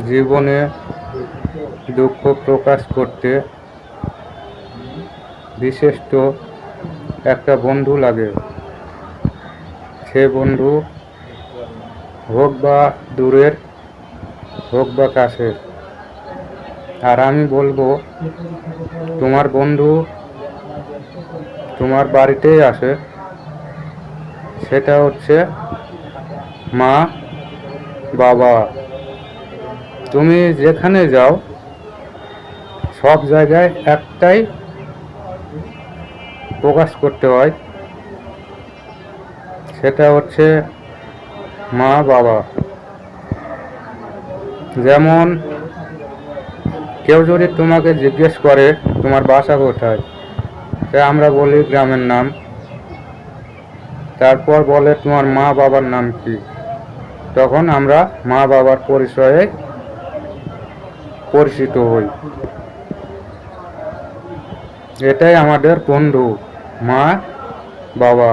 জীবনে দুঃখ প্রকাশ করতে বিশিষ্ট একটা বন্ধু লাগে। সে বন্ধু হোক বা দূরের, হোক বা কাছের। আর আমি বলবো, তোমার বন্ধু তোমার বাড়িতেই আসে, সেটা হচ্ছে মা বাবা। তুমি যেখানে যাও সব জায়গায় একটাই প্রকাশ করতে হয়, সেটা হচ্ছে মা বাবা। যেমন কেউ যদি তোমাকে জিজ্ঞেস করে তোমার বাসা কোথায়, তা আমরা বলি গ্রামের নাম। তারপর বলে তোমার মা বাবার নাম কি, তখন আমরা মা বাবার পরিচয়ে পরিচিত হই। এটাই আমাদের বন্ধু, মা বাবা।